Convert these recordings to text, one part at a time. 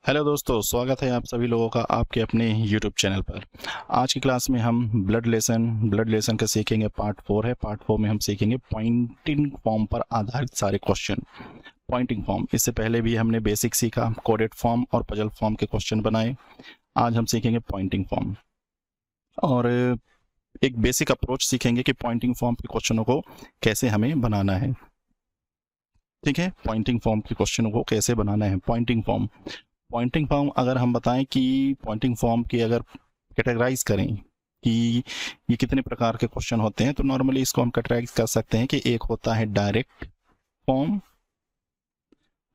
Hello दोस्तों, स्वागत है आप सभी लोगों का आपके अपने यूट्यूब चैनल पर। आज की क्लास में हम ब्लड लेसन का सीखेंगे। पार्ट 4 है। पार्ट 4 में हम सीखेंगे पॉइंटिंग फॉर्म पर आधारित सारे क्वेश्चन। पॉइंटिंग फॉर्म, इससे पहले भी हमने बेसिक सीखा, कोडेड फॉर्म और पजल फॉर्म के क्वेश्चन बनाए। आज हम सीखेंगे पॉइंटिंग फॉर्म और एक बेसिक अप्रोच सीखेंगे कि पॉइंटिंग फॉर्म के क्वेश्चनों को कैसे हमें बनाना है। ठीक है, पॉइंटिंग फॉर्म के क्वेश्चनों को कैसे बनाना है। पॉइंटिंग फॉर्म अगर हम बताएं कि पॉइंटिंग फॉर्म की अगर कैटेगराइज करें कि ये कितने प्रकार के क्वेश्चन होते हैं, तो नॉर्मली इसको हम कैटेगराइज कर सकते हैं कि एक होता है डायरेक्ट फॉर्म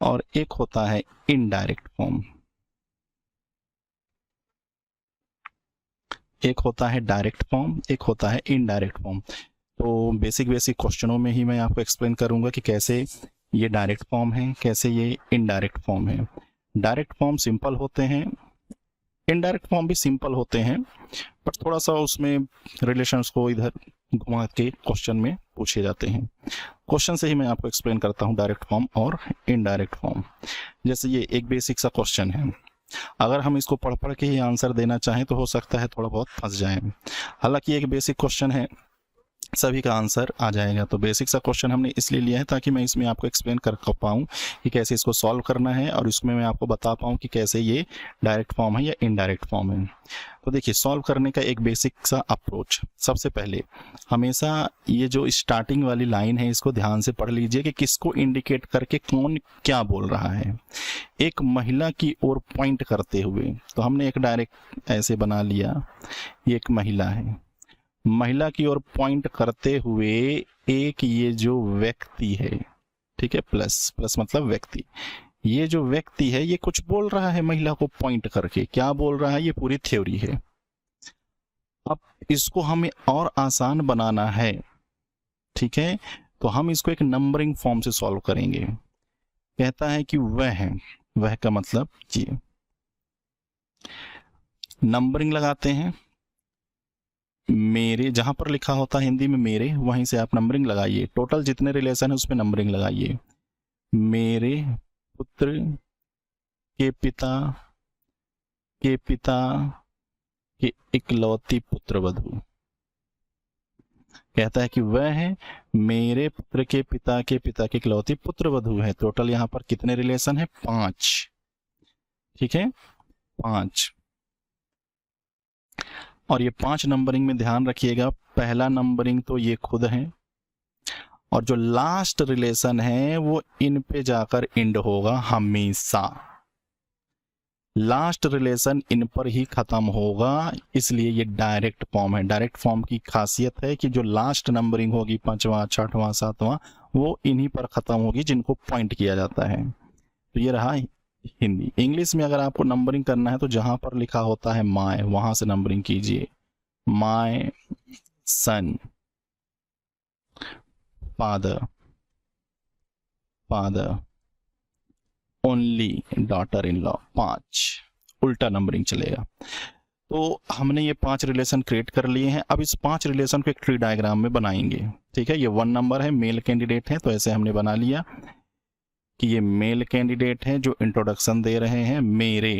और एक होता है इनडायरेक्ट फॉर्म। एक होता है डायरेक्ट फॉर्म, एक होता है इनडायरेक्ट फॉर्म। तो बेसिक क्वेश्चनों में ही मैं आपको एक्सप्लेन करूंगा कि कैसे ये डायरेक्ट फॉर्म है, कैसे ये इनडायरेक्ट फॉर्म है। डायरेक्ट फॉर्म सिंपल होते हैं, इनडायरेक्ट फॉर्म भी सिंपल होते हैं, बट थोड़ा सा उसमें रिलेशंस को इधर घुमा के क्वेश्चन में पूछे जाते हैं। क्वेश्चन से ही मैं आपको एक्सप्लेन करता हूँ डायरेक्ट फॉर्म और इनडायरेक्ट फॉर्म। जैसे ये एक बेसिक सा क्वेश्चन है, अगर हम इसको पढ़ पढ़ के ही आंसर देना चाहें तो हो सकता है थोड़ा बहुत फंस जाए। हालांकि एक बेसिक क्वेश्चन है, सभी का आंसर आ जाएगा। तो बेसिक सा क्वेश्चन हमने इसलिए लिया है ताकि मैं इसमें आपको एक्सप्लेन कर पाऊँ कि कैसे इसको सॉल्व करना है और इसमें मैं आपको बता पाऊँ कि कैसे ये डायरेक्ट फॉर्म है या इनडायरेक्ट फॉर्म है। तो देखिए, सॉल्व करने का एक बेसिक सा अप्रोच, सबसे पहले हमेशा ये जो स्टार्टिंग वाली लाइन है इसको ध्यान से पढ़ लीजिए कि किसको इंडिकेट करके कौन क्या बोल रहा है। एक महिला की ओर पॉइंट करते हुए, तो हमने एक डायरेक्ट ऐसे बना लिया, ये एक महिला है। महिला की ओर पॉइंट करते हुए एक ये जो व्यक्ति है, ठीक है, प्लस मतलब व्यक्ति, ये जो व्यक्ति है ये कुछ बोल रहा है महिला को पॉइंट करके। क्या बोल रहा है, ये पूरी थ्योरी है। अब इसको हमें और आसान बनाना है, ठीक है, तो हम इसको एक नंबरिंग फॉर्म से सॉल्व करेंगे। कहता है कि वह है, वह का मतलब ये नंबरिंग लगाते हैं। मेरे जहां पर लिखा होता है हिंदी में मेरे, वहीं से आप नंबरिंग लगाइए। टोटल जितने रिलेशन है उसमें नंबरिंग लगाइए। मेरे पुत्र के पिता के पिता के इकलौती पुत्र वधू। कहता है कि वह है मेरे पुत्र के पिता के इकलौती पुत्र वधू है। टोटल यहां पर कितने रिलेशन है, 5। ठीक है, 5। और ये 5 नंबरिंग में ध्यान रखिएगा, पहला नंबरिंग तो ये खुद है और जो लास्ट रिलेशन है वो इन पे जाकर इंड होगा। हमेशा लास्ट रिलेशन इन पर ही खत्म होगा, इसलिए ये डायरेक्ट फॉर्म है। डायरेक्ट फॉर्म की खासियत है कि जो लास्ट नंबरिंग होगी, 5वां 6वां 7वां, वो इन्हीं पर खत्म होगी जिनको पॉइंट किया जाता है। तो ये रहा हिंदी। इंग्लिश में अगर आपको नंबरिंग करना है तो जहां पर लिखा होता है माय, वहां से नंबरिंग कीजिए। My son, father, father, only daughter in law, 5 उल्टा नंबरिंग चलेगा। तो हमने ये 5 रिलेशन क्रिएट कर लिए हैं। अब इस 5 रिलेशन को एक ट्री डायग्राम में बनाएंगे। ठीक है, ये 1 नंबर है, मेल कैंडिडेट है, तो ऐसे हमने बना लिया कि ये मेल कैंडिडेट है जो इंट्रोडक्शन दे रहे हैं मेरे।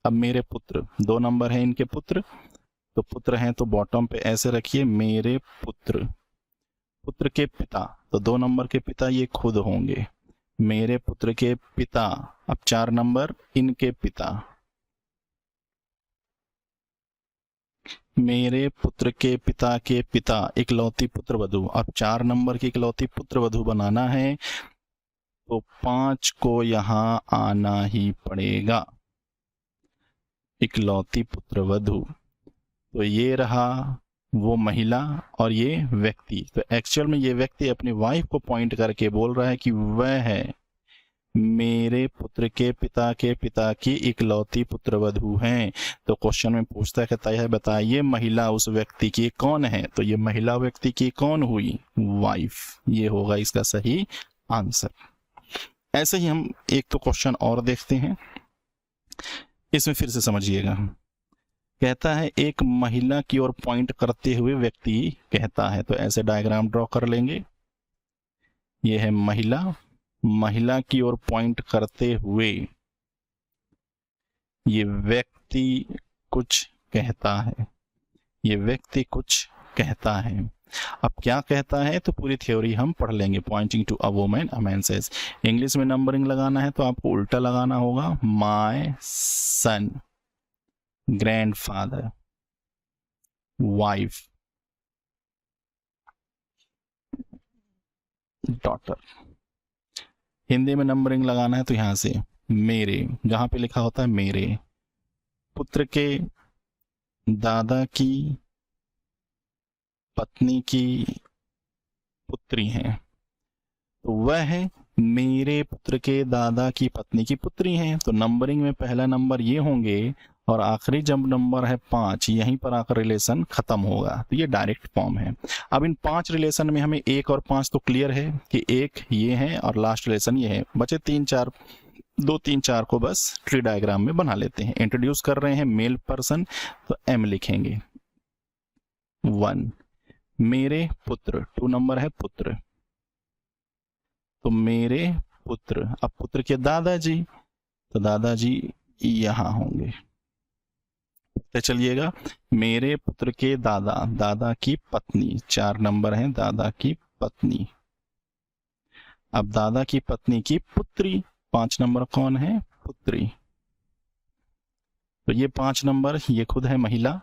अब मेरे पुत्र, 2 नंबर है इनके पुत्र, तो पुत्र हैं तो बॉटम पे ऐसे रखिए मेरे पुत्र। पुत्र के पिता, तो 2 नंबर के पिता ये खुद होंगे, मेरे पुत्र के पिता। अब 4 नंबर इनके पिता, मेरे पुत्र के पिता इकलौती पुत्र वधू। अब 4 नंबर की इकलौती पुत्र वधू बनाना है तो 5 को यहां आना ही पड़ेगा, इकलौती पुत्र वधू। तो ये रहा वो महिला और ये व्यक्ति। तो एक्चुअल में ये व्यक्ति अपनी वाइफ को पॉइंट करके बोल रहा है कि वह है मेरे पुत्र के पिता की इकलौती पुत्रवधू हैं। तो क्वेश्चन में पूछता है, कहता है बताइए महिला उस व्यक्ति की कौन है। तो ये महिला व्यक्ति की कौन हुई, वाइफ। ये होगा इसका सही आंसर। ऐसे ही हम एक तो क्वेश्चन और देखते हैं, इसमें फिर से समझिएगा। कहता है एक महिला की ओर पॉइंट करते हुए व्यक्ति कहता है, तो ऐसे डायग्राम ड्रॉ कर लेंगे। ये है महिला, महिला की ओर पॉइंट करते हुए ये व्यक्ति कुछ कहता है, ये व्यक्ति कुछ कहता है। अब क्या कहता है तो पूरी थ्योरी हम पढ़ लेंगे। Pointing to a woman, a man says. English में नंबरिंग लगाना है तो आपको उल्टा लगाना होगा, my son, grandfather, wife, daughter. Hindi में नंबरिंग लगाना है तो यहां से मेरे, जहां पे लिखा होता है मेरे पुत्र के दादा की पत्नी की पुत्री हैं, तो वह है मेरे पुत्र के दादा की पत्नी की पुत्री हैं। तो नंबरिंग में पहला नंबर ये होंगे और आखिरी जब नंबर है 5, यहीं पर आकर रिलेशन खत्म होगा। तो ये डायरेक्ट फॉर्म है। अब इन 5 रिलेशन में हमें 1 और 5 तो क्लियर है कि 1 ये है और लास्ट रिलेशन ये है। बचे 3 4, 2 3 4 को बस ट्री डायग्राम में बना लेते हैं। इंट्रोड्यूस कर रहे हैं मेल पर्सन तो एम लिखेंगे 1, मेरे पुत्र, 2 नंबर है पुत्र, तो मेरे पुत्र। अब पुत्र के दादाजी, तो दादाजी यहां होंगे। तो चलिएगा, मेरे पुत्र के दादा, दादा की पत्नी, 4 नंबर है दादा की पत्नी। अब दादा की पत्नी की पुत्री, 5 नंबर कौन है, पुत्री। तो ये 5 नंबर ये खुद है महिला।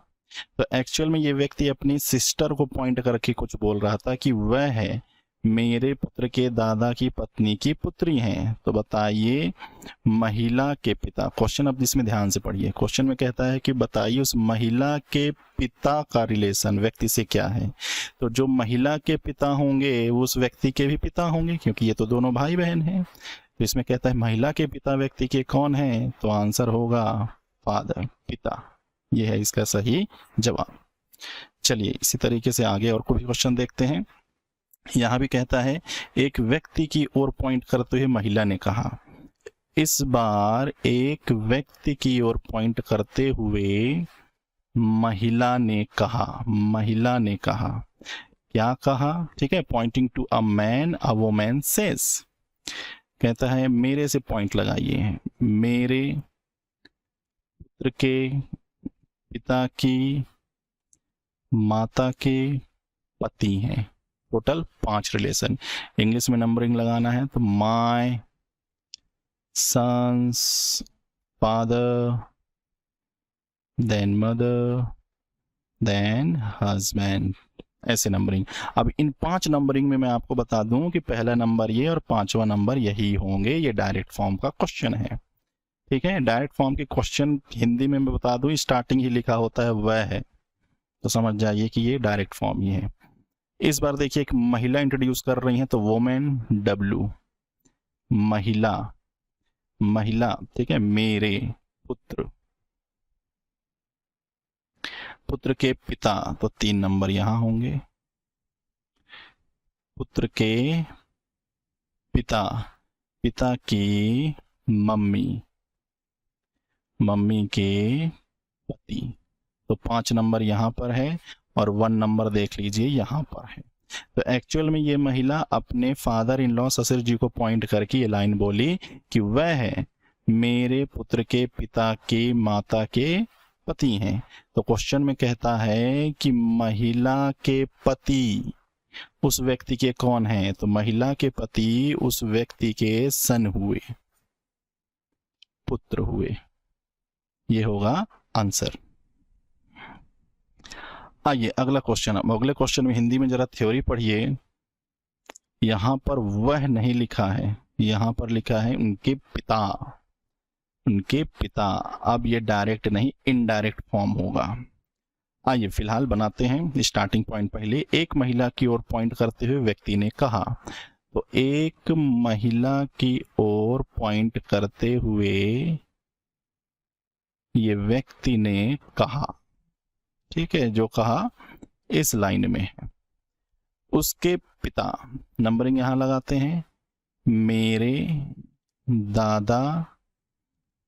तो एक्चुअल में ये व्यक्ति अपनी सिस्टर को पॉइंट करके कुछ बोल रहा था कि वह है मेरे पुत्र के दादा की पत्नी की पुत्री हैं। तो बताइए महिला के पिता, क्वेश्चन अब इसमें ध्यान से पढ़िए। क्वेश्चन में कहता है कि बताइए उस महिला के पिता का रिलेशन व्यक्ति से क्या है। तो जो महिला के पिता होंगे वो उस व्यक्ति के भी पिता होंगे, क्योंकि ये तो दोनों भाई बहन हैं। तो इसमें कहता है महिला के पिता व्यक्ति के कौन है, तो आंसर होगा फादर, पिता। ये है इसका सही जवाब। चलिए इसी तरीके से आगे और कोई क्वेश्चन देखते हैं। यहां भी कहता है एक व्यक्ति की ओर पॉइंट करते हुए महिला ने कहा। इस बार एक व्यक्ति की ओर पॉइंट करते हुए महिला ने कहा, महिला ने कहा, क्या कहा, ठीक है। Pointing to a man, a woman says. कहता है मेरे से पॉइंट लगाइए, मेरे पुत्र के पिता की माता के पति हैं। Total 5 relation. इंग्लिश में नंबरिंग लगाना है तो my son's father, then mother, then husband, ऐसे नंबरिंग। अब इन 5 नंबरिंग में मैं आपको बता दूं कि पहला नंबर ये और 5वां नंबर यही होंगे। ये डायरेक्ट फॉर्म का क्वेश्चन है, ठीक है। डायरेक्ट फॉर्म के क्वेश्चन हिंदी में मैं बता दूं, स्टार्टिंग ही लिखा होता है वह है, तो समझ जाइए कि ये डायरेक्ट फॉर्म ही है। इस बार देखिए एक महिला इंट्रोड्यूस कर रही हैं तो वोमेन डब्ल्यू, महिला, महिला, ठीक है। मेरे पुत्र, पुत्र के पिता, तो 3 नंबर यहां होंगे। पुत्र के पिता, पिता की मम्मी, मम्मी के पति, तो 5 नंबर यहां पर है और 1 नंबर देख लीजिए यहां पर है। तो एक्चुअल में ये महिला अपने फादर इन लॉ ससुर जी को पॉइंट करके ये लाइन बोली कि वह है मेरे पुत्र के पिता के माता के पति हैं। तो क्वेश्चन में कहता है कि महिला के पति उस व्यक्ति के कौन हैं, तो महिला के पति उस व्यक्ति के सन हुए, पुत्र हुए। ये होगा आंसर। आइए अगला क्वेश्चन। अब अगले क्वेश्चन में हिंदी में जरा थ्योरी पढ़िए। यहां पर वह नहीं लिखा है, यहां पर लिखा है उनके पिता, उनके पिता। अब ये डायरेक्ट नहीं इनडायरेक्ट फॉर्म होगा। आइए फिलहाल बनाते हैं स्टार्टिंग पॉइंट। पहले एक महिला की ओर पॉइंट करते हुए व्यक्ति ने कहा, तो एक महिला की ओर पॉइंट करते हुए ये व्यक्ति ने कहा, ठीक है। जो कहा इस लाइन में है। उसके पिता, नंबरिंग यहां लगाते हैं, मेरे दादा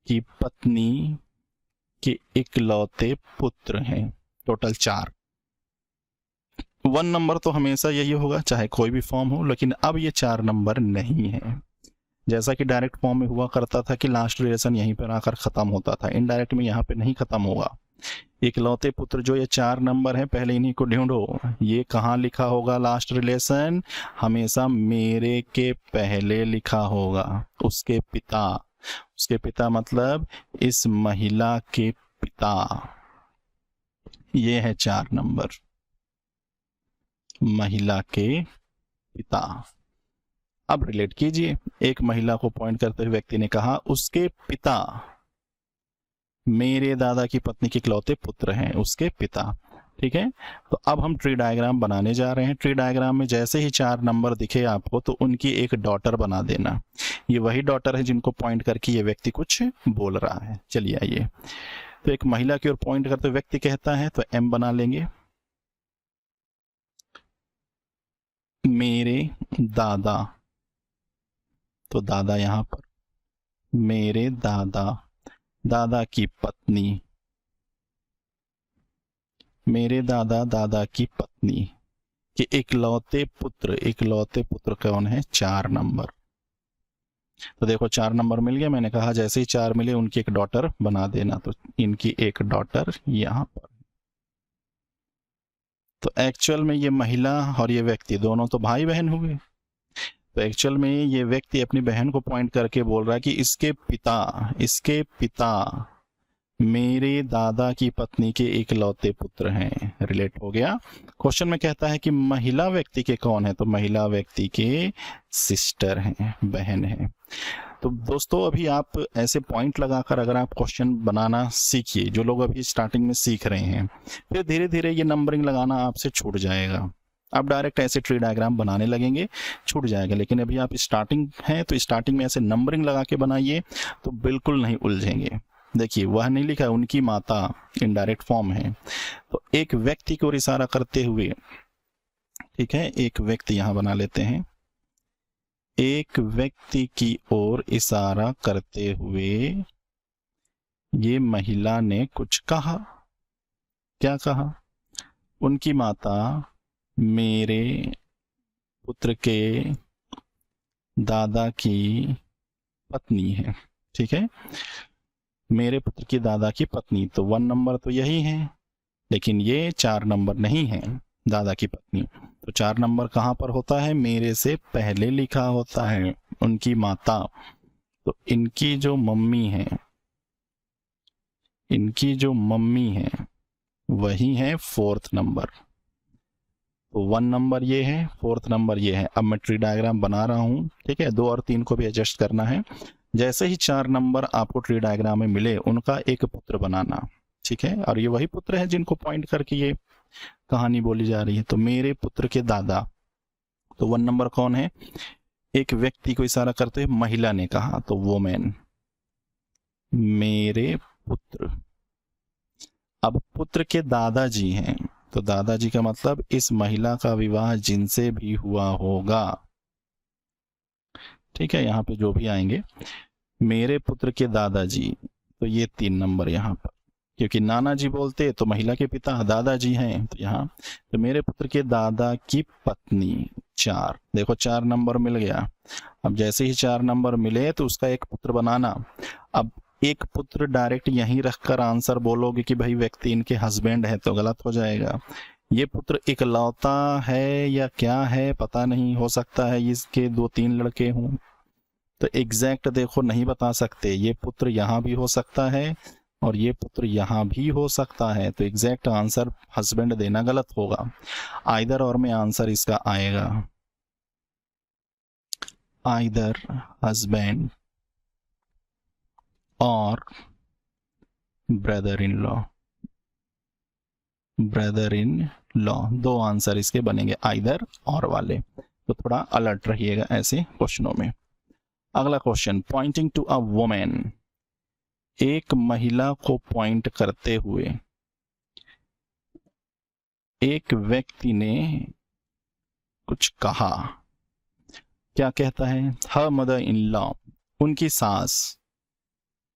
की पत्नी के इकलौते पुत्र हैं। टोटल 4। 1 नंबर तो हमेशा यही होगा चाहे कोई भी फॉर्म हो, लेकिन अब ये 4 नंबर नहीं है। जैसा कि डायरेक्ट फॉर्म में हुआ करता था कि लास्ट रिलेशन यहीं पर आकर खत्म होता था, इनडायरेक्ट में यहाँ पे नहीं खत्म होगा। इकलौते पुत्र जो ये 4 नंबर है, पहले इन्हीं को ढूंढो। ये कहाँ लिखा होगा लास्ट रिलेशन? हमेशा मेरे के पहले लिखा होगा। उसके पिता, उसके पिता मतलब इस महिला के पिता, ये है 4 नंबर, महिला के पिता। अब रिलेट कीजिए, एक महिला को पॉइंट करते हुए व्यक्ति ने कहा उसके पिता मेरे दादा की पत्नी के इकलौते पुत्र हैं, उसके पिता। ठीक है, तो अब हम ट्री डायग्राम बनाने जा रहे हैं। ट्री डायग्राम में जैसे ही 4 नंबर दिखे आपको तो उनकी एक डॉटर बना देना। ये वही डॉटर है जिनको पॉइंट करके ये व्यक्ति कुछ बोल रहा है। चलिए आइए, तो एक महिला की ओर पॉइंट करते हुए व्यक्ति कहता है तो एम बना लेंगे। मेरे दादा, तो दादा यहां पर, मेरे दादा, दादा की पत्नी, मेरे दादा दादा की पत्नी के इकलौते पुत्र, इकलौते पुत्र कौन है? 4 नंबर। तो देखो 4 नंबर मिल गया। मैंने कहा जैसे ही 4 मिले उनकी एक डॉटर बना देना, तो इनकी एक डॉटर यहां पर। तो एक्चुअल में ये महिला और ये व्यक्ति दोनों तो भाई बहन हुए। तो एक्चुअल में ये व्यक्ति अपनी बहन को पॉइंट करके बोल रहा है कि इसके पिता, इसके पिता मेरे दादा की पत्नी के इकलौते पुत्र हैं। रिलेट हो गया। क्वेश्चन में कहता है कि महिला व्यक्ति के कौन है? तो महिला व्यक्ति के सिस्टर हैं, बहन है। तो दोस्तों अभी आप ऐसे पॉइंट लगाकर अगर आप क्वेश्चन बनाना सीखिए, जो लोग अभी स्टार्टिंग में सीख रहे हैं, फिर धीरे धीरे ये नंबरिंग लगाना आपसे छूट जाएगा। आप डायरेक्ट ऐसे ट्री डायग्राम बनाने लगेंगे, छूट जाएगा। लेकिन अभी आप स्टार्टिंग हैं तो स्टार्टिंग में ऐसे नंबरिंग लगा के बनाइए तो बिल्कुल नहीं उलझेंगे। देखिए वह नहीं लिखा है उनकी माता, इनडायरेक्ट फॉर्म है। तो एक व्यक्ति को इशारा करते हुए, ठीक है, एक व्यक्ति यहां बना लेते हैं। एक व्यक्ति की ओर इशारा करते हुए ये महिला ने कुछ कहा। क्या कहा? उनकी माता मेरे पुत्र के दादा की पत्नी है। ठीक है, मेरे पुत्र की दादा की पत्नी, तो 1 नंबर तो यही है, लेकिन ये 4 नंबर नहीं है, दादा की पत्नी। तो 4 नंबर कहां पर होता है? मेरे से पहले लिखा होता है, उनकी माता। तो इनकी जो मम्मी है, इनकी जो मम्मी है वही है 4th नंबर। तो 1 नंबर ये है, 4th नंबर ये है। अब मैं ट्री डायग्राम बना रहा हूं। ठीक है, 2 और 3 को भी एडजस्ट करना है। जैसे ही 4 नंबर आपको ट्री डायग्राम में मिले उनका एक पुत्र बनाना। ठीक है, और ये वही पुत्र है जिनको पॉइंट करके ये कहानी बोली जा रही है। तो मेरे पुत्र के दादा, तो 1 नंबर कौन है? एक व्यक्ति को इशारा करते हुए महिला ने कहा, तो वोमेन, मेरे पुत्र। अब पुत्र के दादाजी हैं, तो दादाजी का मतलब इस महिला का विवाह जिनसे भी हुआ होगा। ठीक है, यहाँ पे जो भी आएंगे, मेरे पुत्र के दादाजी, तो ये 3 नंबर यहाँ पर, क्योंकि नाना जी बोलते तो महिला के पिता दादाजी हैं, तो यहाँ तो मेरे पुत्र के दादा की पत्नी 4। देखो 4 नंबर मिल गया। अब जैसे ही 4 नंबर मिले तो उसका एक पुत्र बनाना। अब एक पुत्र डायरेक्ट यहीं रखकर आंसर बोलोगे कि भाई व्यक्ति इनके हस्बैंड है तो गलत हो जाएगा। ये पुत्र इकलौता है या क्या है पता नहीं, हो सकता है इसके 2-3 लड़के हों, तो एग्जैक्ट देखो नहीं बता सकते। ये पुत्र यहाँ भी हो सकता है और ये पुत्र यहाँ भी हो सकता है, तो एग्जैक्ट आंसर हस्बैंड देना गलत होगा। आइदर और में आंसर इसका आएगा, आइदर हस्बैंड और brother in law, brother in law, 2 answer इसके बनेंगे आइदर और वाले। तो थोड़ा अलर्ट रहिएगा ऐसे क्वेश्चनों में। अगला question, pointing to a woman, एक महिला को पॉइंट करते हुए एक व्यक्ति ने कुछ कहा। क्या कहता है? हर मदर इन लॉ, उनकी सास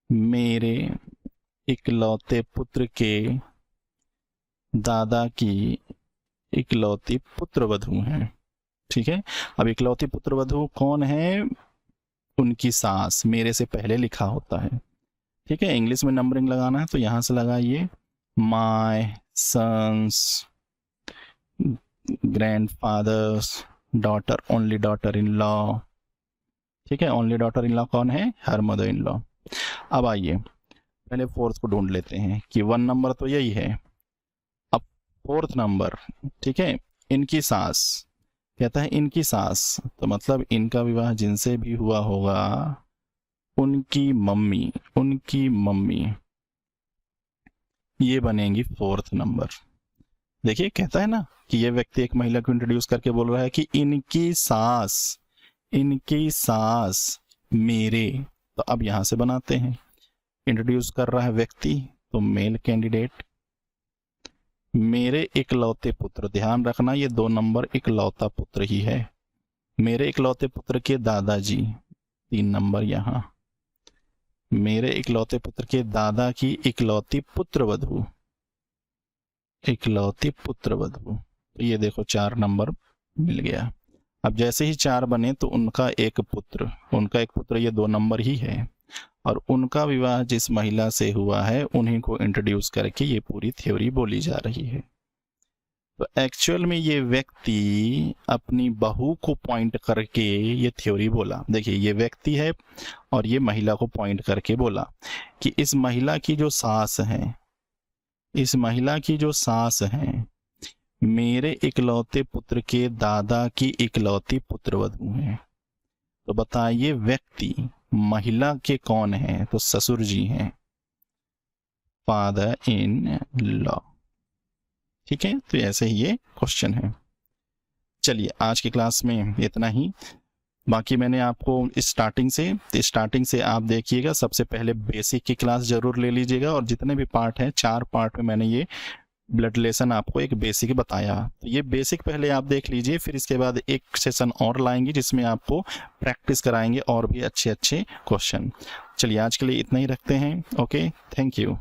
मेरे इकलौते पुत्र के दादा की इकलौती पुत्रवधू हैं। ठीक है, अब इकलौती पुत्रवधू कौन है? उनकी सास, मेरे से पहले लिखा होता है, ठीक है। इंग्लिश में नंबरिंग लगाना है तो यहाँ से लगाइए my son's grandfather's daughter, only daughter in law, ठीक है। ओनली डॉटर इन लॉ कौन है? Her mother in law. अब आइए पहले फोर्थ को ढूंढ लेते हैं कि 1 नंबर तो यही है। अब फोर्थ नंबर, ठीक है, इनकी सास, कहता है इनकी सास, तो मतलब इनका विवाह जिनसे भी हुआ होगा उनकी मम्मी, उनकी मम्मी, ये बनेंगी फोर्थ नंबर। देखिए कहता है ना कि ये व्यक्ति एक महिला को इंट्रोड्यूस करके बोल रहा है कि इनकी सास, इनकी सास मेरे, तो अब यहां से बनाते हैं, इंट्रोड्यूस कर रहा है व्यक्ति तो मेल कैंडिडेट, मेरे इकलौते पुत्र, ध्यान रखना ये 2 नंबर इकलौता पुत्र ही है, मेरे इकलौते पुत्र के दादाजी, 3 नंबर यहाँ, मेरे इकलौते पुत्र के दादा की इकलौती पुत्रवधू, इकलौती पुत्रवधू, तो ये देखो 4 नंबर मिल गया। अब जैसे ही 4 बने तो उनका एक पुत्र, उनका एक पुत्र ये 2 नंबर ही है, और उनका विवाह जिस महिला से हुआ है उन्हीं को इंट्रोड्यूस करके ये पूरी थ्योरी बोली जा रही है। तो एक्चुअल में ये व्यक्ति अपनी बहू को पॉइंट करके ये थ्योरी बोला। देखिए ये व्यक्ति है और ये महिला को पॉइंट करके बोला कि इस महिला की जो सास है, इस महिला की जो सास है मेरे इकलौते पुत्र के दादा की इकलौती पुत्रवधू है। तो बताइए व्यक्ति महिला के कौन है? तो ससुर जी हैं, फादर इन लॉ, ठीक है। तो ऐसे ही ये क्वेश्चन है। चलिए आज की क्लास में इतना ही, बाकी मैंने आपको स्टार्टिंग से आप देखिएगा, सबसे पहले बेसिक की क्लास जरूर ले लीजिएगा, और जितने भी पार्ट हैं 4 पार्ट में मैंने ये ब्लड रिलेशन आपको एक बेसिक बताया, तो ये बेसिक पहले आप देख लीजिए, फिर इसके बाद एक सेशन और लाएंगे जिसमें आपको प्रैक्टिस कराएंगे और भी अच्छे अच्छे क्वेश्चन। चलिए आज के लिए इतना ही रखते हैं। Okay, thank you.